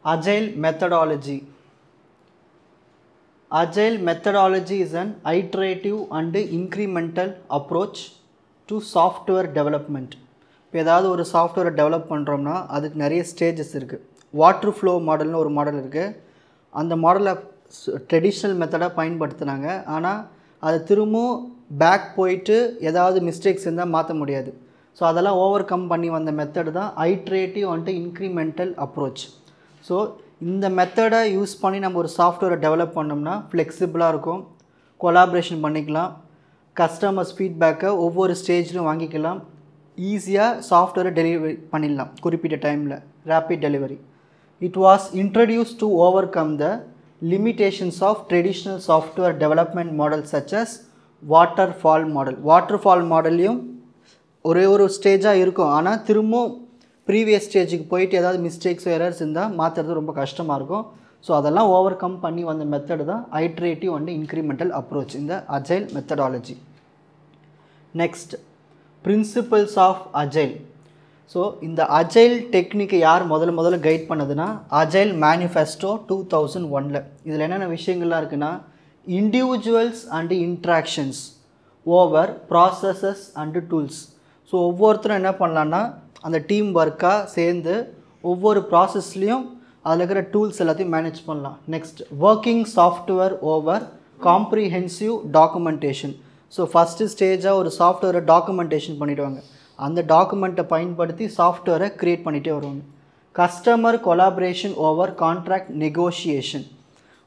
Agile methodology. Agile methodology is an iterative and incremental approach to software development. இப்போ ஏதாவது ஒரு சாஃப்ட்வேரை develop பண்ணுறோம்னா அதுக்கு நிறைய ஸ்டேஜஸ் இருக்குது. வாட்டர் ஃப்ளோ மாடல்னு ஒரு மாடல் இருக்குது. அந்த மாடலை ட்ரெடிஷ்னல் மெத்தடாக பயன்படுத்தினாங்க. ஆனால் அது திரும்பவும் பேக் போயிட்டு ஏதாவது மிஸ்டேக்ஸ் இருந்தால் மாற்ற முடியாது. ஸோ அதெல்லாம் ஓவர் கம் பண்ணி வந்த மெத்தடு தான் iterative and incremental approach. So இந்த மெத்தடை யூஸ் பண்ணி நம்ம ஒரு சாஃப்ட்வேரை டெவலப் பண்ணோம்னா ஃப்ளெக்சிபிளாக இருக்கும், கொலாபரேஷன் பண்ணிக்கலாம், கஸ்டமர்ஸ் ஃபீட்பேக்கை ஒவ்வொரு ஸ்டேஜ்லையும் வாங்கிக்கலாம், ஈஸியாக சாஃப்ட்வேரை டெலிவரி பண்ணிடலாம் குறிப்பிட்ட டைமில், rapid delivery. It was introduce to over come the limitations of traditional software development models such as waterfall model. waterfall மாடல்லையும் ஒரே ஒரு ஸ்டேஜாக இருக்கும், ஆனால் திரும்பவும் ப்ரீவியஸ் ஸ்டேஜுக்கு போயிட்டு ஏதாவது மிஸ்டேக்ஸ் எரர்ஸ் இருந்தால் மாற்றுறது ரொம்ப கஷ்டமாக இருக்கும். ஸோ அதெல்லாம் ஓவர் கம் பண்ணி வந்த மெத்தடு தான் ஐட்ரேட்டிவ் அண்ட் இன்க்ரிமெண்டல் அப்ரோச், இந்த agile methodology. Next, principles of agile. So இந்த அஜைல் டெக்னிக்கை யார் முதல்ல கைட் பண்ணதுன்னா அஜைல் மேனிஃபெஸ்டோ 2001. இதில் என்னென்ன விஷயங்கள்லாம் இருக்குன்னா, individuals and interactions over processes and tools. So ஒவ்வொருத்தரும் என்ன பண்ணலான்னா அந்த டீம் ஒர்க்காக சேர்ந்து ஒவ்வொரு ப்ராசஸ்லேயும் அதில் இருக்கிற டூல்ஸ் எல்லாத்தையும் மேனேஜ் பண்ணலாம். Next, working software over comprehensive documentation. So first ஸ்டேஜாக ஒரு சாஃப்ட்வேரை டாக்குமெண்டேஷன் பண்ணிவிடுவாங்க. அந்த டாக்குமெண்ட்டை பயன்படுத்தி சாஃப்ட்வேரை க்ரியேட் பண்ணிகிட்டே வருவாங்க. Customer collaboration over contract negotiation.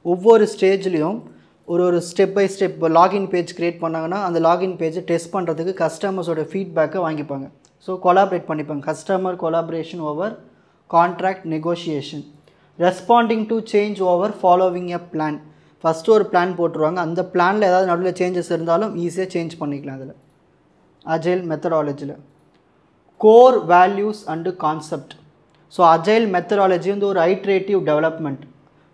ஒவ்வொரு ஸ்டேஜ்லேயும் ஒரு step by step login page create பண்ணாங்கன்னா அந்த லாகின் பேஜை டெஸ்ட் பண்ணுறதுக்கு கஸ்டமர்ஸோட ஃபீட்பேக்கை வாங்கிப்பாங்க. ஸோ கொலாபரேட் பண்ணிப்பாங்க. Customer collaboration over contract negotiation. Responding to change over following a plan. First ஒரு பிளான் போட்டுருவாங்க, அந்த பிளானில் ஏதாவது நடுவில் சேஞ்சஸ் இருந்தாலும் ஈஸியாக சேஞ்ச் பண்ணிக்கலாம். அதில் அஜைல் மெத்தடாலஜியில் core values and concept. So agile methodology வந்து ஒரு ஐட்ரேட்டிவ் டெவலப்மெண்ட்.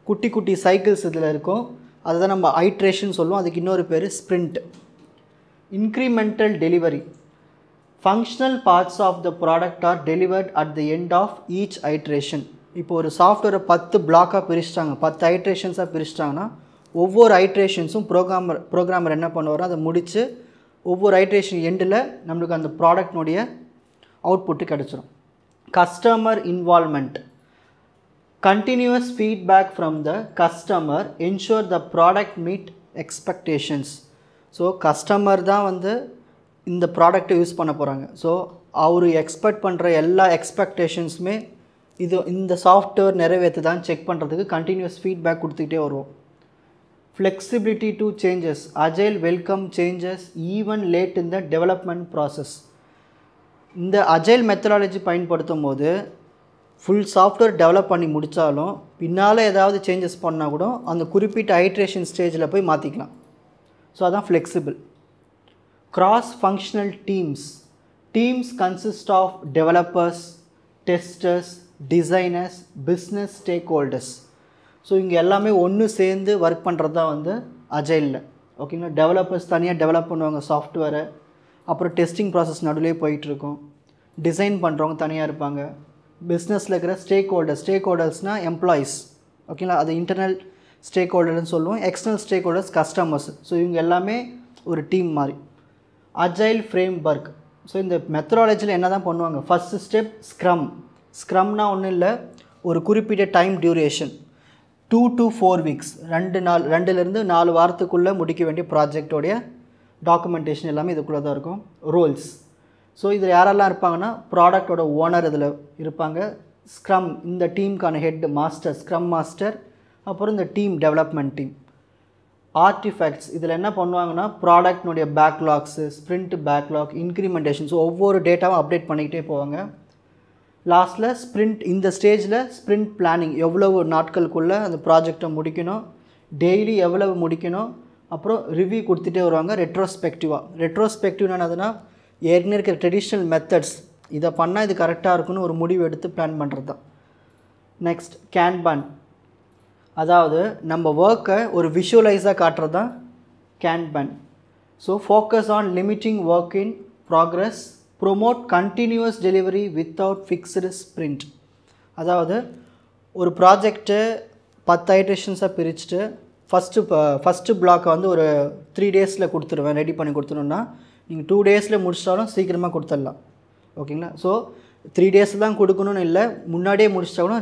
குட்டி குட்டி சைக்கிள்ஸ் இதில் இருக்கும், அதை தான் நம்ம ஐட்ரேஷன் சொல்லுவோம். அதுக்கு இன்னொரு பேர் sprint. Incremental delivery. Functional parts of the product are delivered at the end of each iteration. இப்போ ஒரு சாஃப்ட்வேரை 10 பிளாக்காக பிரிச்சிட்டாங்க, 10 ஐட்ரேஷன்ஸாக பிரிச்சிட்டாங்கன்னா ஒவ்வொரு ஐட்ரேஷன்ஸும் ப்ரோக்ராமர் என்ன பண்ணுவாரோ அதை முடித்து ஒவ்வொரு ஐட்ரேஷன் எண்டில் நம்மளுக்கு அந்த ப்ராடக்ட்னுடைய அவுட்புட்டு கிடச்சிரும். Customer involvement. Continuous feedback from the customer ensure the product meet expectations. So customer தான் வந்து இந்த ப்ராடக்ட்டை யூஸ் பண்ண போகிறாங்க. ஸோ அவர் எக்ஸ்பெக்ட் பண்ணுற எல்லா எக்ஸ்பெக்டேஷன்ஸுமே இந்த சாஃப்ட்வேர் நிறைவேற்றுதான்னு செக் பண்ணுறதுக்கு கண்டினியூஸ் ஃபீட்பேக் கொடுத்துக்கிட்டே வருவோம். Flexibility to changes. Agile welcome changes even late in the development process. இந்த அஜைல் மெத்தடாலஜி பயன்படுத்தும் போது ஃபுல் சாஃப்ட்வேர் டெவலப் பண்ணி முடித்தாலும் பின்னால் ஏதாவது சேஞ்சஸ் பண்ணால் கூட அந்த குறிப்பிட்ட ஐட்ரேஷன் ஸ்டேஜில் போய் மாற்றிக்கலாம். ஸோ அதான் flexible. Cross functional teams. Teams consist of developers, testers, designers, business stakeholders. So இங்கே எல்லாமே ஒன்று சேர்ந்து ஒர்க் பண்ணுறது தான் வந்து அஜைலில். ஓகேங்களா, டெவலப்பர்ஸ் தனியாக டெவலப் பண்ணுவாங்க சாஃப்ட்வேரை, அப்புறம் டெஸ்டிங் ப்ராசஸ் நடுவே போயிட்டுருக்கும், டிசைன் பண்ணுறவங்க தனியாக இருப்பாங்க, பிஸ்னஸில் இருக்கிற ஸ்டேக் ஹோல்டர்ஸ்னால் எம்ப்ளாயீஸ். ஓகேங்களா, அது இன்டர்னல் ஸ்டேக் ஹோல்டர்னு சொல்லுவோம், external stack holders customers. So இவங்க எல்லாமே ஒரு டீம் மாதிரி. Agile frame work. ஸோ இந்த மெத்தடாலஜியில் என்ன தான் பண்ணுவாங்க, ஃபஸ்ட்டு ஸ்டெப் ஸ்க்ரம்னா ஒன்றும் இல்லை, ஒரு குறிப்பிட்ட டைம் டியூரேஷன் 2 to 4 weeks, 2லேருந்து 4 வாரத்துக்குள்ளே முடிக்க வேண்டிய ப்ராஜெக்டோடைய டாக்குமெண்டேஷன் எல்லாமே இதுக்குள்ளே தான் இருக்கும். ரோல்ஸ். ஸோ இதில் யாரெல்லாம் இருப்பாங்கன்னா ப்ராடக்டோட ஓனர் இதில் இருப்பாங்க, ஸ்க்ரம் இந்த டீமுக்கான ஹெட் மாஸ்டர் ஸ்க்ரம் மாஸ்டர், அப்புறம் இந்த டீம் டெவலப்மெண்ட் டீம். ஆர்டிஃபேக்ட்ஸ். இதில் என்ன பண்ணுவாங்கன்னா ப்ராடக்ட்னுடைய பேக்லாக்ஸு, ஸ்ப்ரிண்ட் பேக்லாக், இன்க்ரிமெண்டேஷன்ஸ், ஒவ்வொரு டேட்டாவும் அப்டேட் பண்ணிக்கிட்டே போவாங்க. லாஸ்ட்டில் ஸ்ப்ரிண்ட். இந்த ஸ்டேஜில் ஸ்ப்ரிண்ட் பிளானிங், எவ்வளவு நாட்களுக்குள்ளே அந்த ப்ராஜெக்டை முடிக்கணும், டெய்லி எவ்வளவு முடிக்கணும், அப்புறம் ரிவ்யூ கொடுத்துட்டே வருவாங்க. ரெட்ரோஸ்பெக்டிவ்னா என்னதுன்னா ஏற்கனவே இருக்கிற ட்ரெடிஷ்னல் மெத்தட்ஸ் இதை பண்ணால் இது கரெக்டாக இருக்குன்னு ஒரு முடிவு எடுத்து பிளான் பண்ணுறது தான். Next, kanban. அதாவது நம்ம ஒர்க்கை ஒரு விஷுவலைஸாக காட்டுறது தான் kanban. So focus on limiting work in progress, promote continuous delivery without fixed sprint. அதாவது ஒரு ப்ராஜெக்ட்டு 10 ஐட்ரேஷன்ஸாக பிரிச்சுட்டு ஃபஸ்ட்டு பிளாக்கை வந்து ஒரு 3 டேஸில் கொடுத்துருவேன், ரெடி பண்ணி கொடுத்துருன்னா நீங்கள் 2 டேஸில் முடிச்சிட்டாலும் சீக்கிரமாக கொடுத்துடலாம். ஓகேங்களா? ஸோ 3 டேஸ் தான் கொடுக்கணும்னு இல்லை, முன்னாடியே முடிச்சிட்டாலும்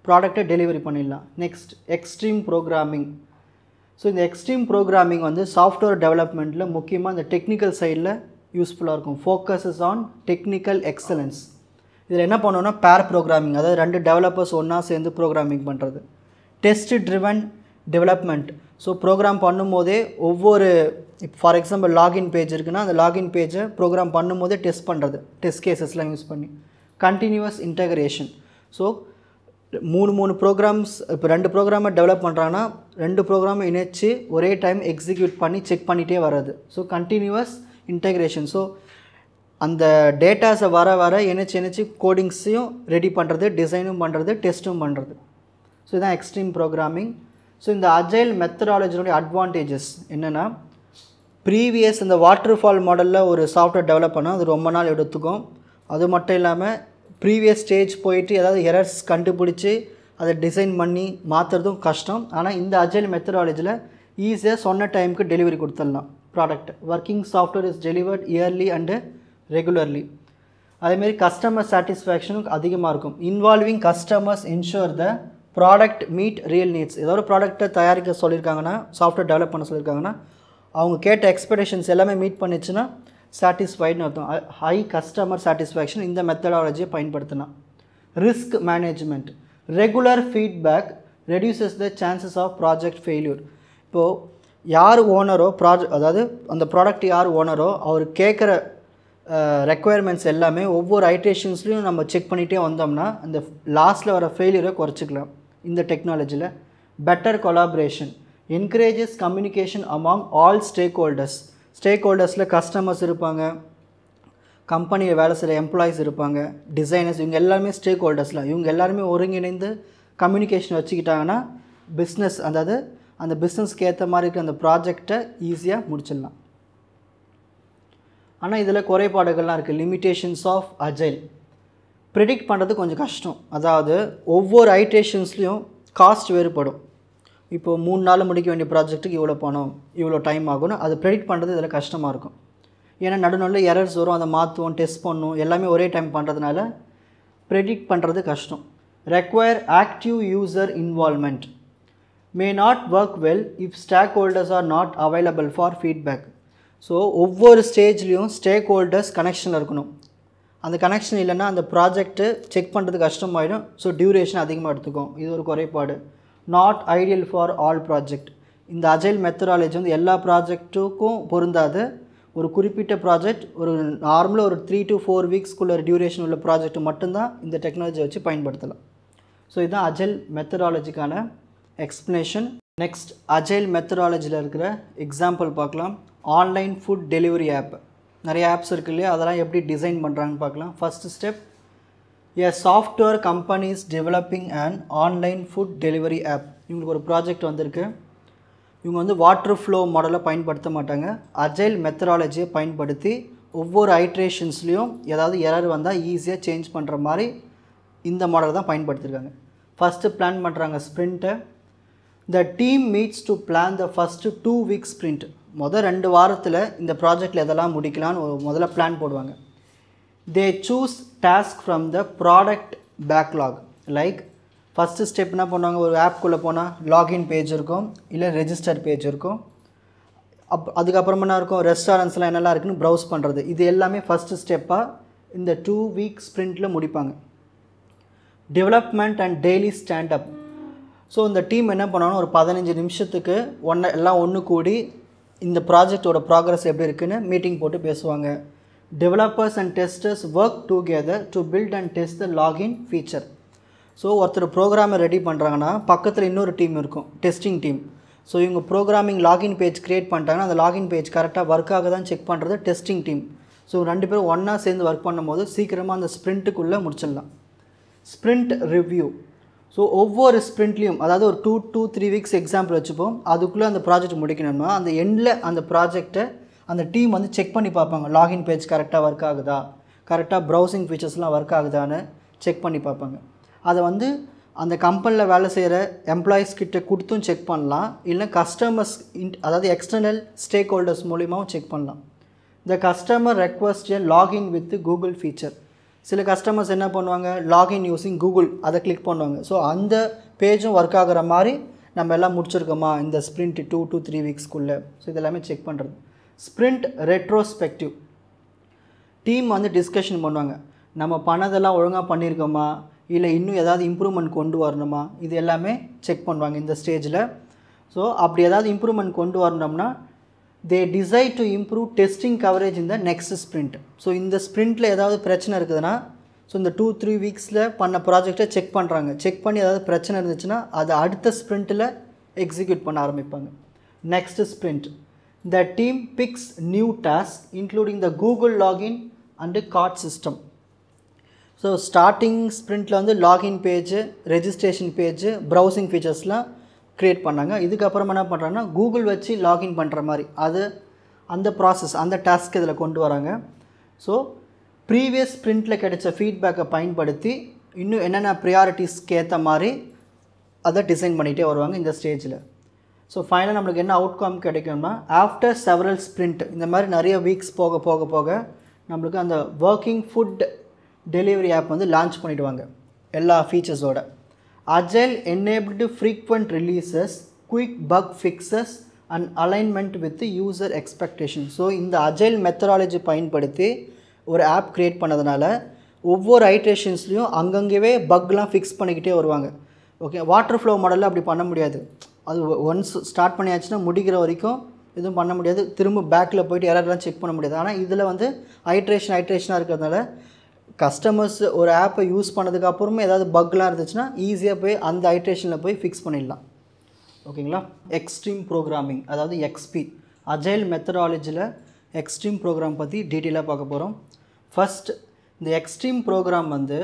ப்ராடக்டை டெலிவரி பண்ணிடலாம். Next extreme programming. ஸோ இந்த எக்ஸ்ட்ரீம் ப்ரோக்ராமிங் வந்து சாஃப்ட்வேர் டெவலப்மெண்ட்டில் முக்கியமாக இந்த டெக்னிக்கல் சைடில் யூஸ்ஃபுல்லாக இருக்கும். Focuses on technical excellence. இதில் என்ன பண்ணணும்னா பேர் ப்ரோக்ராமிங், அதாவது 2 டெவலப்பர்ஸ் ஒன்றா சேர்ந்து ப்ரோக்ராமிங் பண்ணுறது. Test driven development. So program பண்ணும்போதே ஒவ்வொரு இப்போ ஃபார் எக்ஸாம்பிள் லாகின் பேஜ் இருக்குன்னா அந்த லாகின் பேஜை ப்ரோக்ராம் பண்ணும்போதே டெஸ்ட் பண்ணுறது, டெஸ்ட் கேசஸ்லாம் யூஸ் பண்ணி. Continuous integration. ஸோ 3 ப்ரோக்ராம்ஸ், இப்போ 2 ப்ரோக்ராமை டெவலப் பண்ணுறாங்கன்னா 2 ப்ரோக்ராமை இணைச்சி ஒரே டைம் எக்ஸிக்யூட் பண்ணி செக் பண்ணிகிட்டே வர்றது. So continuous integration. ஸோ அந்த டேட்டாஸை வர இணைச்சி கோடிங்ஸையும் ரெடி பண்ணுறது, டிசைனும் பண்ணுறது, டெஸ்ட்டும் பண்ணுறது. ஸோ இதுதான் எக்ஸ்ட்ரீம் ப்ரோக்ராமிங். ஸோ இந்த அஜைல் மெத்தடாலஜினுடைய அட்வான்டேஜஸ் என்னென்னா, ப்ரீவியஸ் இந்த வாட்டர்ஃபால் மாடலில் ஒரு சாஃப்ட்வேர் டெவலப் பண்ணால் அது ரொம்ப நாள் எடுத்துக்கும். அது மட்டும் இல்லாமல் ப்ரீவியஸ் ஸ்டேஜ் போயிட்டு ஏதாவது எரர்ஸ் கண்டுபிடிச்சி அதை டிசைன் பண்ணி மாற்றுறதும் கஷ்டம். ஆனால் இந்த அஜைல் மெத்தடாலஜியில் ஈஸியாக சொன்ன டைமுக்கு டெலிவரி கொடுத்துடலாம் product. Working software is delivered early and regularly. அதேமாரி கஸ்டமர் சாட்டிஸ்ஃபேக்ஷனும் அதிகமாக இருக்கும். Involving customers ensure the product meet real needs. ஏதோ ஒரு ப்ராடக்ட்டை தயாரிக்க சொல்லியிருக்காங்கன்னா, சாஃப்ட்வேர் டெவலப் பண்ண சொல்லியிருக்காங்கன்னா, அவங்க கேட்ட எக்ஸ்பெக்டேஷன்ஸ் எல்லாமே மீட் பண்ணிச்சுன்னா சாட்டிஸ்ஃபைடுன்னு அர்த்தம். ஹை கஸ்டமர் சாட்டிஸ்ஃபேக்ஷன் இந்த மெத்தடாலஜியை பயன்படுத்தினா. Risk management. Regular feedback reduces the chances of project failure. இப்போது யார் ஓனரோ அதாவது அந்த ப்ராடக்ட் யார் ஓனரோ அவர் கேட்குற ரெக்குயர்மெண்ட்ஸ் எல்லாமே ஒவ்வொரு ஐட்ரேஷன்ஸ்லையும் நம்ம செக் பண்ணிகிட்டே வந்தோம்னா அந்த லாஸ்ட்டில் வர ஃபெயிலியரை குறைச்சிக்கலாம் இந்த டெக்னாலஜியில். Better collaboration encourages communication among all stakeholders. ஸ்டேக் ஹோல்டர்ஸில் கஸ்டமர்ஸ் இருப்பாங்க, கம்பெனியில் வேலை செய்கிற எம்ப்ளாயிஸ் இருப்பாங்க, டிசைனர்ஸ், இவங்க எல்லாருமே ஸ்டேக் ஹோல்டர்ஸ்லாம். இவங்க எல்லாருமே ஒருங்கிணைந்து கம்யூனிகேஷன் வச்சுக்கிட்டாங்கன்னா பிஸ்னஸ், அதாவது அந்த பிஸ்னஸ்க்கு ஏற்ற மாதிரி இருக்க அந்த ப்ராஜெக்டை ஈஸியாக முடிச்சிடலாம். ஆனால் இதில் குறைபாடுகள்லாம் இருக்குது. Limitations of agile. ப்ரெடிக்ட் பண்ணுறது கொஞ்சம் கஷ்டம். அதாவது ஒவ்வொரு ஐட்ரேஷன்ஸ்லேயும் காஸ்ட் வேறுபடும். இப்போது 3 நாள் முடிக்க வேண்டிய ப்ராஜெக்ட்டுக்கு இவ்வளோ பணம், இவ்வளோ டைம் ஆகும்னு அது ப்ரெடிக்ட் பண்ணுறது இதில் கஷ்டமாக இருக்கும். ஏன்னா நடுநடுவில் எரர்ஸ் வரும், அதை மாற்றுவோம், டெஸ்ட் பண்ணும், எல்லாமே ஒரே டைம் பண்ணுறதுனால ப்ரெடிக்ட் பண்ணுறது கஷ்டம். Require active user involvement. May not work well if stakeholders are not available for feedback. So ஒவ்வொரு ஸ்டேஜ்லேயும் ஸ்டேக் ஹோல்டர்ஸ் கனெக்ஷனில் இருக்கணும். அந்த கனெக்ஷன் இல்லைன்னா அந்த ப்ராஜெக்ட்டு செக் பண்ணுறது கஷ்டமாயிடும். ஸோ டியூரேஷன் அதிகமாக எடுத்துக்கும். இது ஒரு குறைபாடு. Not ideal for all project. இந்த அஜைல் மெத்தடாலஜி வந்து எல்லா ப்ராஜெக்ட்டுக்கும் பொருந்தாது. ஒரு குறிப்பிட்ட ப்ராஜெக்ட் ஒரு நார்மலாக ஒரு 3 to 4 வீக்ஸ்க்குள்ள டியூரேஷன் உள்ள ப்ராஜெக்ட் மட்டும்தான் இந்த டெக்னாலஜி வச்சு பயன்படுத்தலாம். ஸோ இதுதான் அஜைல் மெத்தடாலஜிக்கான எக்ஸ்ப்ளனேஷன். நெக்ஸ்ட் அஜைல் மெத்தடாலஜியில் இருக்கிற எக்ஸாம்பிள் பார்க்கலாம். Online food delivery app. நிறைய ஆப்ஸ் இருக்குது இல்லையா, அதெல்லாம் எப்படி டிசைன் பண்ணுறாங்கன்னு பார்க்கலாம். First step, a software company is developing an online food delivery app. இவங்களுக்கு ஒரு ப்ராஜெக்ட் வந்திருக்கு. இவங்க வந்து வாட்டர் ஃப்ளோ மாடலை பயன்படுத்த மாட்டாங்க, அஜைல் மெத்தடாலஜியை பயன்படுத்தி ஒவ்வொரு ஐட்ரேஷன்ஸ்லேயும் ஏதாவது எரர் வந்தால் ஈஸியாக சேஞ்ச் பண்ணுற மாதிரி இந்த மாடல் தான் பயன்படுத்தியிருக்காங்க. ஃபஸ்ட்டு பிளான் பண்ணுறாங்க ஸ்ப்ரிண்ட்டை. The team meets to plan the first 2 week sprint. மொதல் 2 வாரத்தில் இந்த ப்ராஜெக்டில் எதெல்லாம் முடிக்கலான்னு முதல்ல பிளான் போடுவாங்க. they choose task from the product backlog. Like first step என்ன பண்ணுவாங்க, ஒரு ஆப்குள்ளே போனால் லாகின் பேஜ் இருக்கும், இல்லை ரெஜிஸ்டர் பேஜ் இருக்கும். அதுக்கப்புறமா என்ன இருக்கும், ரெஸ்டாரண்ட்ஸ்லாம் என்னெல்லாம் இருக்குன்னு ப்ரௌஸ் பண்ணுறது. இது எல்லாமே ஃபஸ்ட்டு ஸ்டெப்பாக இந்த 2 week ஸ்ப்ரிண்ட்டில் முடிப்பாங்க. Development and daily standup. So இந்த டீம் என்ன பண்ணுவாங்கன்னா ஒரு 15 நிமிஷத்துக்கு எல்லாம் ஒன்று கூடி இந்த ப்ராஜெக்டோட ப்ராக்ரஸ் எப்படி இருக்குன்னு மீட்டிங் போட்டு பேசுவாங்க. Developers and testers work together to build and test the login feature. So ஒருத்தர் ப்ரோக்ராமை ரெடி பண்ணுறாங்கன்னா பக்கத்தில் இன்னொரு டீம் இருக்கும், டெஸ்டிங் டீம். ஸோ இவங்க ப்ரோக்ராமிங் லாகின் பேஜ் க்ரியேட் பண்ணிட்டாங்கன்னா அந்த லாகின் பேஜ் கரெக்டாக ஒர்க் ஆக தான் செக் பண்ணுறது டெஸ்டிங் டீம். ஸோ 2 பேரும் ஒன்றா சேர்ந்து ஒர்க் பண்ணும்போது சீக்கிரமாக அந்த ஸ்ப்ரிண்ட்டுக்குள்ளே முடிச்சிடலாம். Sprint review. ஸோ ஒவ்வொரு ஸ்ப்ரிண்ட்லேயும், அதாவது ஒரு 2 to 3 weeks எக்ஸாம்பிள் வச்சுப்போம், அதுக்குள்ளே அந்த ப்ராஜெக்ட் முடிக்கணும்னா அந்த எண்டில் அந்த ப்ராஜெக்டை அந்த டீம் வந்து செக் பண்ணி பார்ப்பாங்க. லாகின் பேஜ் கரெக்டாக ஒர்க் ஆகுதா, கரெக்டாக ப்ரௌசிங் ஃபீச்சர்ஸ்லாம் ஒர்க் ஆகுதான்னு செக் பண்ணி பார்ப்பாங்க. அதை வந்து அந்த கம்பெனியில் வேலை செய்கிற எம்ப்ளாயீஸ் கிட்ட கொடுத்தும் செக் பண்ணலாம், இல்லை கஸ்டமர்ஸ் அதாவது எக்ஸ்டர்னல் ஸ்டேக் ஹோல்டர்ஸ் மூலியமாகவும் செக் பண்ணலாம். The customer request a login with Google feature. சில கஸ்டமர்ஸ் என்ன பண்ணுவாங்க, லாகின் யூஸிங் கூகுள் அதை கிளிக் பண்ணுவாங்க. ஸோ அந்த பேஜும் ஒர்க் ஆகிற மாதிரி நம்ம எல்லாம் முடிச்சிருக்கோமா இந்த ஸ்ப்ரிண்ட் 2 to 3 வீக்ஸ்க்குள்ளே. ஸோ இதெல்லாமே செக் பண்ணுறது. Sprint retrospective. டீம் வந்து டிஸ்கஷன் பண்ணுவாங்க, நம்ம பண்ணதெல்லாம் ஒழுங்காக பண்ணியிருக்கோமா, இல்லை இன்னும் ஏதாவது இம்ப்ரூவ்மெண்ட் கொண்டு வரணுமா, இது எல்லாமே செக் பண்ணுவாங்க இந்த ஸ்டேஜில். ஸோ அப்படி ஏதாவது இம்ப்ரூவ்மெண்ட் கொண்டு வரணும்னா they decide to improve testing coverage in the next sprint. So இந்த ஸ்ப்ரிண்ட்டில் ஏதாவது பிரச்சனை இருக்குதுன்னா, ஸோ இந்த 2-3 வீக்ஸில் பண்ண ப்ராஜெக்டை செக் பண்ணுறாங்க. செக் பண்ணி ஏதாவது பிரச்சனை இருந்துச்சுன்னா அதை அடுத்த ஸ்ப்ரிண்ட்டில் எக்ஸிக்யூட் பண்ண ஆரம்பிப்பாங்க. Next sprint, the team picks new task including the Google login and cart system. So starting ஸ்ப்ரிண்ட்டில் வந்து login page, registration page, browsing ஃபீச்சர்ஸ்லாம் க்ரியேட் பண்ணாங்க. இதுக்கப்புறமா என்ன பண்ணுறாங்கன்னா கூகுள் வச்சு லாகின் பண்ணுற மாதிரி அது அந்த ப்ராசஸ் அந்த டாஸ்க் இதில் கொண்டு வராங்க. ஸோ ப்ரீவியஸ் ஸ்ப்ரிண்ட்டில் கிடைச்ச ஃபீட்பேக்கை பயன்படுத்தி இன்னும் என்னென்ன ப்ரியாரிட்டிஸ்க்கு ஏற்ற மாதிரி அதை டிசைன் பண்ணிகிட்டே வருவாங்க இந்த ஸ்டேஜில். ஸோ ஃபைனலாக நம்மளுக்கு என்ன அவுட்கம் கிடைக்கும்னா, ஆஃப்டர் செவரல் ஸ்ப்ரிண்ட் இந்த மாதிரி நிறைய வீக்ஸ் போக போக போக நம்மளுக்கு அந்த ஒர்க்கிங் ஃபுட் டெலிவரி ஆப் வந்து லான்ச் பண்ணிவிடுவாங்க எல்லா ஃபீச்சர்ஸோட. Agile enabled frequent releases, quick bug fixes and alignment with the user expectations. So இந்த Agile மெத்தடாலஜி பயன்படுத்தி ஒரு ஆப் க்ரியேட் பண்ணதுனால ஒவ்வொரு ஐட்ரேஷன்ஸ்லையும் அங்கங்கேவே பக்லாம் ஃபிக்ஸ் பண்ணிக்கிட்டே வருவாங்க. ஓகே, வாட்டர் ஃப்ளோ மாடலில் அப்படி பண்ண முடியாது. அது ஒன்ஸ் ஸ்டார்ட் பண்ணியாச்சுன்னா முடிக்கிற வரைக்கும் எதுவும் பண்ண முடியாது, திரும்ப பேக்கில் போய்ட்டு எரர்லாம் செக் பண்ண முடியாது. ஆனால் இதில் வந்து ஐட்ரேஷனாக இருக்கிறதுனால கஸ்டமர்ஸ் ஒரு ஆப்பை யூஸ் பண்ணதுக்கப்புறமே ஏதாவது பக்லாம் இருந்துச்சுன்னா ஈஸியாக போய் அந்த ஐட்ரேஷனில் போய் ஃபிக்ஸ் பண்ணிடலாம். ஓகேங்களா. எக்ஸ்ட்ரீம் ப்ரோக்ராமிங் அதாவது எக்ஸ்பி, அஜைல் மெத்தடாலஜியில் எக்ஸ்ட்ரீம் ப்ரோக்ராம் பற்றி டீட்டெயிலாக பார்க்க போகிறோம். ஃபஸ்ட், இந்த எக்ஸ்ட்ரீம் ப்ரோக்ராம் வந்து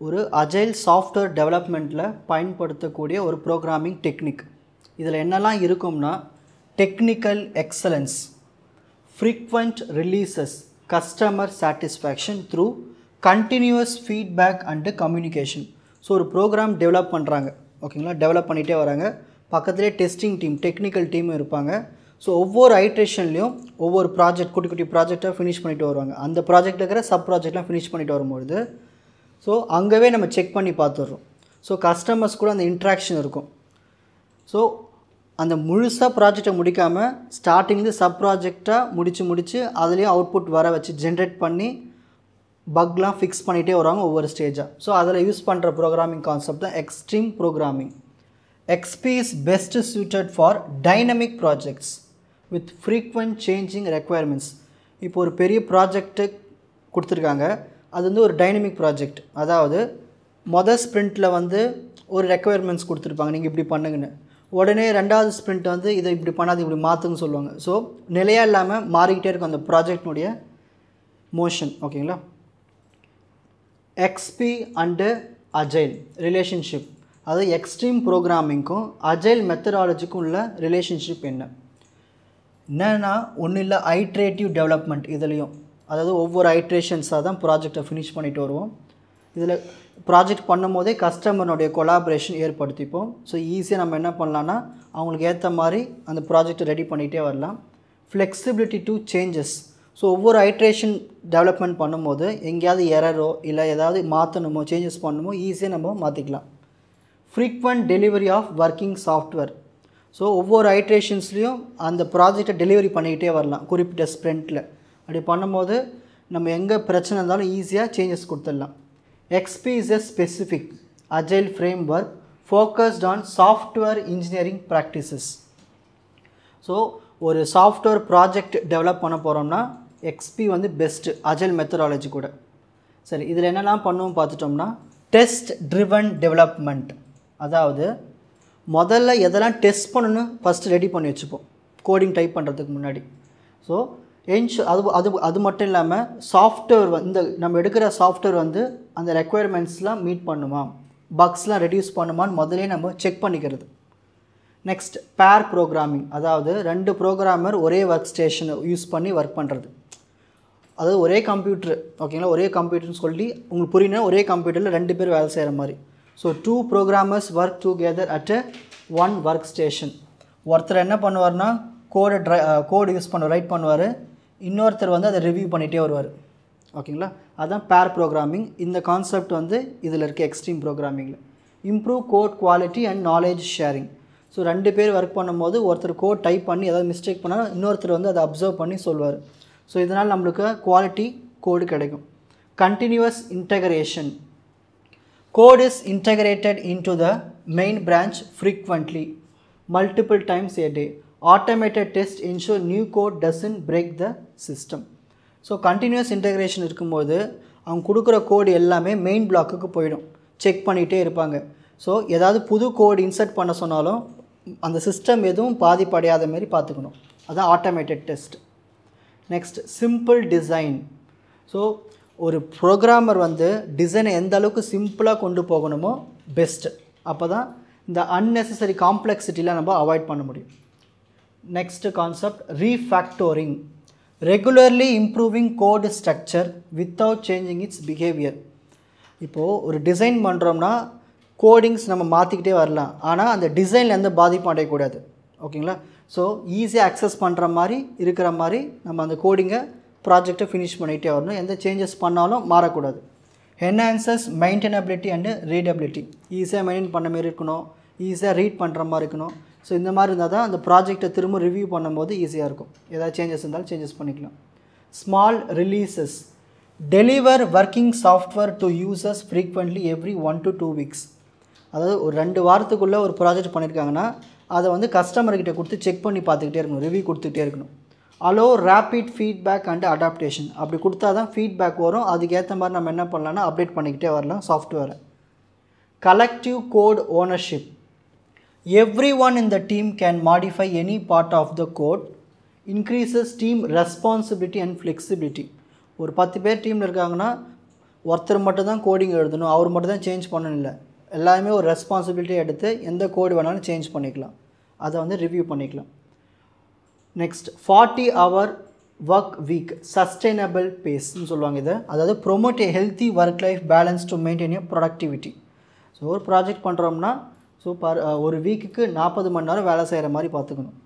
ஒரு அஜைல் சாஃப்ட்வேர் டெவலப்மெண்ட்டில் பயன்படுத்தக்கூடிய ஒரு ப்ரோக்ராமிங் டெக்னிக். இதில் என்னெல்லாம் இருக்கும்னா, technical excellence, frequent releases, customer satisfaction through continuous feedback and communication. So ஒரு ப்ரோக்ராம் டெவலப் பண்ணுறாங்க, ஓகேங்களா, டெவலப் பண்ணிகிட்டே வராங்க. பக்கத்துலேயே டெஸ்டிங் டீம், டெக்னிக்கல் டீமும் இருப்பாங்க. ஸோ ஒவ்வொரு ஐட்ரேஷன்லேயும் ஒவ்வொரு ப்ராஜெக்ட் குட்டி குட்டி ப்ராஜெக்டாக ஃபினிஷ் பண்ணிட்டு வருவாங்க. அந்த ப்ராஜெக்டில் இருக்கிற சப் ப்ராஜெக்ட்லாம் ஃபினிஷ் பண்ணிட்டு வரும்பொழுது ஸோ அங்கேவே நம்ம செக் பண்ணி பார்த்துடுறோம். ஸோ கஸ்டமர்ஸ் கூட அந்த இன்ட்ராக்ஷன் இருக்கும். ஸோ அந்த முழுசாக ப்ராஜெக்டை முடிக்காமல் ஸ்டார்டிங்லேருந்து சப் ப்ராஜெக்டாக முடித்து அதுலேயும் அவுட்புட் வர வச்சு ஜென்ரேட் பண்ணி பக்லாம் ஃபிக்ஸ் பண்ணிகிட்டே வருவாங்க ஒவ்வொரு ஸ்டேஜாக. ஸோ அதில் யூஸ் பண்ணுற ப்ரோக்ராமிங் கான்செப்ட் தான் extreme programming. XP is best suited for dynamic projects with frequent changing requirements. இப்போ ஒரு பெரிய ப்ராஜெக்ட்டு கொடுத்துருக்காங்க, அது வந்து ஒரு டைனமிக் ப்ராஜெக்ட். அதாவது ஸ்ப்ரிண்ட்டில் வந்து ஒரு ரெக்குயர்மெண்ட்ஸ் கொடுத்துருப்பாங்க, நீங்கள் இப்படி பண்ணுங்கன்னு. உடனே ரெண்டாவது ஸ்ப்ரிண்ட் வந்து இதை இப்படி பண்ணாது இப்படி மாற்றுன்னு சொல்லுவாங்க. ஸோ நிலையாக இல்லாமல் மாறிக்கிட்டே இருக்கும் அந்த ப்ராஜெக்டினுடைய மோஷன். ஓகேங்களா. எக்ஸ்பி அண்டு அஜைல் ரிலேஷன்ஷிப், அதாவது எக்ஸ்ட்ரீம் ப்ரோக்ராமிங்க்கும் அஜைல் மெத்தடாலஜிக்கும் உள்ள ரிலேஷன்ஷிப் என்னென்னா, ஒன்றும் இல்லை, ஐட்ரேட்டிவ் டெவலப்மெண்ட். இதுலேயும் அதாவது ஒவ்வொரு ஐட்ரேஷன்ஸாக தான் ப்ராஜெக்டை ஃபினிஷ் பண்ணிட்டு வருவோம். இதில் ப்ராஜெக்ட் பண்ணும் போதே கஸ்டமருடைய கொலாபரேஷன் ஏற்படுத்திப்போம். ஸோ ஈஸியாக நம்ம என்ன பண்ணலான்னா அவங்களுக்கு ஏற்ற மாதிரி அந்த ப்ராஜெக்டை ரெடி பண்ணிகிட்டே வரலாம். Flexibility to changes. ஸோ ஒவ்வொரு ஐட்ரேஷன் டெவலப்மெண்ட் பண்ணும்போது எங்கேயாவது எரரோ இல்லை ஏதாவது மாற்றணுமோ சேஞ்சஸ் பண்ணணுமோ ஈஸியாக நம்ம மாற்றிக்கலாம். Frequent delivery of working software. So ஒவ்வொரு ஐட்ரேஷன்ஸ்லேயும் அந்த ப்ராஜெக்டை டெலிவரி பண்ணிக்கிட்டே வரலாம் குறிப்பிட்ட ஸ்ப்ரிண்ட்டில். அப்படி பண்ணும்போது நம்ம எங்கே பிரச்சனை இருந்தாலும் ஈஸியாக சேஞ்சஸ் கொடுத்துடலாம். XP is a specific agile framework focused on software engineering practices. So ஒரு சாஃப்ட்வேர் ப்ராஜெக்ட் டெவலப் பண்ண போகிறோம்னா XP வந்து பெஸ்ட்டு அஜைல் மெத்தடாலஜி கூட. சரி, இதில் என்னெல்லாம் பண்ணுவோம் பார்த்துட்டோம்னா, டெஸ்ட் ட்ரிவன் டெவலப்மெண்ட். அதாவது முதல்ல எதெல்லாம் டெஸ்ட் பண்ணணும்னு ஃபஸ்ட்டு ரெடி பண்ணி வச்சுப்போம் கோடிங் டைப் பண்ணுறதுக்கு முன்னாடி. ஸோ அது மட்டும் இல்லாமல் சாஃப்ட்வேர் வந்து நம்ம எடுக்கிற சாஃப்ட்வேர் வந்து அந்த ரெக்குயர்மெண்ட்ஸ்லாம் மீட் பண்ணுமா, பக்ஸ்லாம் ரெடியூஸ் பண்ணுமான்னு முதலே நம்ம செக் பண்ணிக்கிறது. நெக்ஸ்ட், பேர் ப்ரோக்ராமிங். அதாவது 2 ப்ரோக்ராமர் ஒரே ஒர்க் ஸ்டேஷனை யூஸ் பண்ணி ஒர்க் பண்ணுறது. அதாவது ஒரே கம்ப்யூட்டர், ஓகேங்களா, ஒரே கம்ப்யூட்டர்னு சொல்லி உங்களுக்கு புரியணும், ஒரே கம்ப்யூட்டரில் 2 பேர் வேலை செய்கிற மாதிரி. So 2 programmers work together at a one workstation. ஒருத்தர் என்ன பண்ணுவார்னா கோடு யூஸ் ரைட் பண்ணுவார், இன்னொருத்தர் வந்து அதை ரிவ்யூ பண்ணிகிட்டே வருவார். ஓகேங்களா, அதுதான் பேர் ப்ரோக்ராமிங். இந்த கான்செப்ட் வந்து இதில் இருக்க எக்ஸ்ட்ரீம் ப்ரோக்ராமிங்கில். Improve code quality and knowledge sharing. So 2 பேர் ஒர்க் பண்ணும்போது ஒருத்தர் கோட் டைப் பண்ணி ஏதாவது மிஸ்டேக் பண்ணால் இன்னொருத்தர் வந்து அதை அப்சர்வ் பண்ணி சொல்வார். ஸோ இதனால் நம்மளுக்கு குவாலிட்டி கோடு கிடைக்கும். Continuous integration. Code is integrated into the main branch frequently, multiple times a day. Automated tests ensure new code doesn't break the system. So continuous integration இருக்கும்போது அவங்க கொடுக்குற கோடு எல்லாமே மெயின் பிளாக்குக்கு போயிடும், செக் பண்ணிகிட்டே இருப்பாங்க. ஸோ ஏதாவது புது கோடு இன்சர்ட் பண்ண சொன்னாலும் அந்த சிஸ்டம் எதுவும் பாதிப்படையாத மாதிரி பார்த்துக்கணும். அதுதான் automated test. Next simple design. So ஒரு ப்ரோக்ராமர் வந்து டிசைனை எந்த அளவுக்கு சிம்பிளாக கொண்டு போகணுமோ பெஸ்ட்டு. அப்போ தான் இந்த அன்னெசரி காம்ப்ளெக்சிட்டியில் நம்ம அவாய்ட் பண்ண முடியும். Next concept refactoring. Regularly improving code structure without changing its behaviour. இப்போது ஒரு டிசைன் பண்ணுறோம்னா கோடிங்ஸ் நம்ம மாற்றிக்கிட்டே வரலாம், ஆனால் அந்த டிசைனில் எந்த பாதிப்பும் அடையக்கூடாது. ஓகேங்களா, ஸோ ஈஸியாக அக்சஸ் பண்ணுற மாதிரி இருக்கிற மாதிரி நம்ம அந்த கோடிங்கை ப்ராஜெக்டை ஃபினிஷ் பண்ணிகிட்டே வரணும், எந்த சேஞ்சஸ் பண்ணாலும் மாறக்கூடாது. Enhances maintainability and readability. ஈஸியாக மெயின்டைன் பண்ண மாதிரி இருக்கணும், ஈஸியாக ரீட் பண்ணுற மாதிரி இருக்கணும். ஸோ இந்த மாதிரி இருந்தால் தான் அந்த ப்ராஜெக்டை திரும்ப ரிவ்யூ பண்ணும்போது ஈஸியாக இருக்கும். ஏதாவது சேஞ்சஸ் இருந்தாலும் சேஞ்சஸ் பண்ணிக்கலாம். Small releases. Deliver working software to users frequently every 1 to 2 weeks. அதாவது ஒரு 2 வாரத்துக்குள்ளே ஒரு ப்ராஜெக்ட் பண்ணியிருக்காங்கன்னா அதை வந்து கஸ்டமர்கிட்ட கொடுத்து செக் பண்ணி பார்த்துக்கிட்டே இருக்கணும், ரிவ்யூ கொடுத்துக்கிட்டே இருக்கணும். Allow rapid feedback and adaptation. அப்படி கொடுத்தா தான் ஃபீட்பேக் வரும், அதுக்கேற்ற மாதிரி நம்ம என்ன பண்ணலாம்னா அப்டேட் பண்ணிக்கிட்டே வரலாம் சாஃப்ட்வேரை. Collective code ownership. Everyone in the team can modify any part of the code. Increases team responsibility and flexibility. ஒரு 10 பேர் டீமில் இருக்காங்கன்னா ஒருத்தர் மட்டும் தான் கோடிங் எழுதணும், அவர் மட்டும் தான் சேஞ்ச் பண்ணணும் இல்லை, எல்லாருமே ஒரு ரெஸ்பான்சிபிலிட்டி எடுத்து எந்த கோடு வேணாலும் சேஞ்ச் பண்ணிக்கலாம், அதை வந்து ரிவ்யூ பண்ணிக்கலாம். Next 40 hour work week sustainable பேஸ்ன்னு சொல்லுவாங்க இதை. அதாவது promote a healthy work life balance to maintain a productivity. So ஒரு ப்ராஜெக்ட் பண்ணுறோம்னா ஒரு வீக்குக்கு 40 மணி நேரம் வேலை செய்கிற மாதிரி பார்த்துக்கணும்.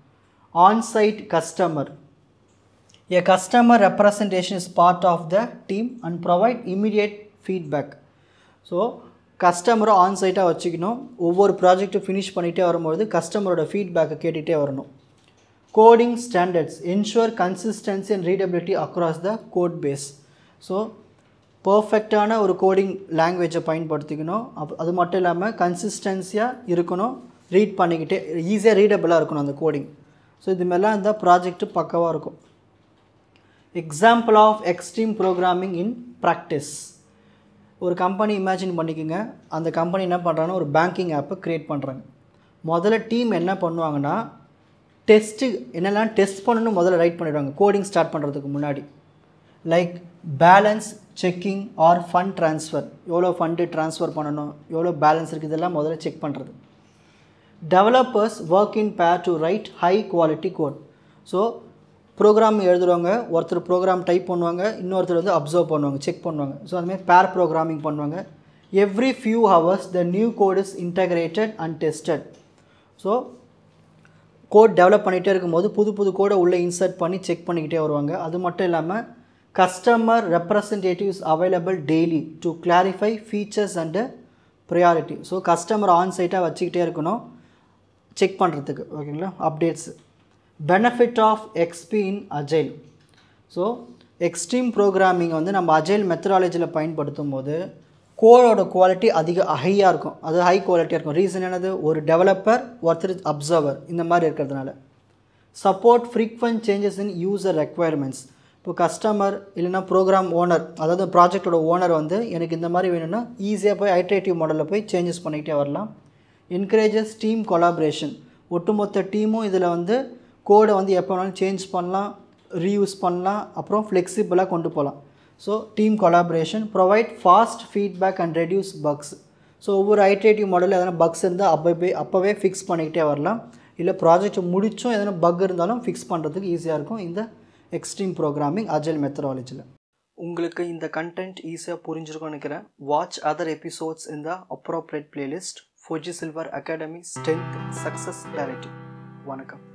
Onsite customer. A customer representation is part of the team and provide immediate feedback. So கஸ்டமரை ஆன்சைட்டாக வச்சுக்கணும். ஒவ்வொரு ப்ராஜெக்ட்டும் ஃபினிஷ் பண்ணிகிட்டே வரும்போது கஸ்டமரோட ஃபீட்பேக்கை கேட்டுகிட்டே வரணும். Coding standards ensure consistency and readability across the code base. So பர்ஃபெக்டான ஒரு கோடிங் லாங்குவேஜை பயன்படுத்திக்கணும். அது மட்டும் இல்லாமல் கன்சிஸ்டன்சியாக இருக்கணும், ரீட் பண்ணிக்கிட்டே ஈஸியாக ரீடபிளாக இருக்கணும் அந்த கோடிங். ஸோ இதுமாரிலாம் இந்த ப்ராஜெக்ட்டு பக்கவாக இருக்கும். Example of extreme programming in practice. ஒரு கம்பெனி இமேஜின் பண்ணிக்கோங்க, அந்த கம்பெனி என்ன பண்ணுறாங்கன்னா ஒரு பேங்கிங் ஆப்பை க்ரியேட் பண்ணுறாங்க. முதல்ல டீம் என்ன பண்ணுவாங்கன்னா டெஸ்ட்டு என்னெல்லாம் டெஸ்ட் பண்ணணும் முதல்ல ரைட் பண்ணிடுவாங்க கோடிங் ஸ்டார்ட் பண்ணுறதுக்கு முன்னாடி. Like balance checking or fund transfer, எவ்வளோ ஃபண்டு ட்ரான்ஸ்ஃபர் பண்ணணும், எவ்வளோ பேலன்ஸ் இருக்குது, இதெல்லாம் முதல்ல செக் பண்ணுறது. Developers work in pair to write high quality code. So program எழுதுகிறவங்க ஒருத்தர் ப்ரோக்ராம் டைப் பண்ணுவாங்க, இன்னொருத்தர் வந்து அப்சர்வ் பண்ணுவாங்க, செக் பண்ணுவாங்க. ஸோ அதுமாதிரி பேர் ப்ரோக்ராமிங் பண்ணுவாங்க. Every few hours the new code is integrated and tested. So code develop பண்ணிகிட்டே இருக்கும்போது புது கோடை உள்ளே இன்சர்ட் பண்ணி செக் பண்ணிக்கிட்டே வருவாங்க. அது மட்டும் இல்லாமல் customer representatives available daily to clarify features and priority. So customer ஆன்சைட்டாக வச்சுக்கிட்டே இருக்கணும் செக் பண்ணுறதுக்கு. ஓகேங்களா, updates. Benefit of XP in agile. So extreme programming வந்து நம்ம அஜைல் மெத்தடாலஜியில் பயன்படுத்தும் போது கோடோட குவாலிட்டி ஹையாக இருக்கும், அது ஹை குவாலிட்டியாக இருக்கும். ரீசன் என்னது, ஒரு டெவலப்பர் ஒருத்தர் அப்சர்வர் இந்த மாதிரி இருக்கிறதுனால. Support frequent changes in user requirements. இப்போ கஸ்டமர் இல்லைனா ப்ரோக்ராம் ஓனர், அதாவது ப்ராஜெக்டோட ஓனர் வந்து எனக்கு இந்த மாதிரி வேணும்னா ஈஸியாக போய் ஐட்ரேட்டிவ் மாடலில் போய் சேஞ்சஸ் பண்ணிக்கிட்டே வரலாம். Encourages team collaboration. ஒட்டுமொத்த டீமும் இதில் வந்து கோடை வந்து எப்போ வேணாலும் சேஞ்ச் பண்ணலாம், ரீயூஸ் பண்ணலாம், அப்புறம் ஃப்ளெக்சிபிளாக கொண்டு போகலாம். So team collaboration. Provide fast feedback and reduce bugs. So ஒவ்வொரு ஐட்ரேட்டிவ் மாடலில் எதனா பக்ஸ் இருந்தால் அப்போவே ஃபிக்ஸ் பண்ணிக்கிட்டே வரலாம். இல்லை ப்ராஜெக்ட் முடிச்சும் எதனா பக் இருந்தாலும் ஃபிக்ஸ் பண்ணுறதுக்கு ஈஸியாக இருக்கும் இந்த எக்ஸ்ட்ரீம் ப்ரோக்ராமிங் அஜைல் மெத்தடாலஜியில். உங்களுக்கு இந்த கண்டென்ட் ஈஸியாக புரிஞ்சிருக்கும்னு நினைக்கிறேன். வாட்ச் அதர் எபிசோட்ஸ் இன் த appropriate playlist. Fuji silver academy strength success clarity. வணக்கம்.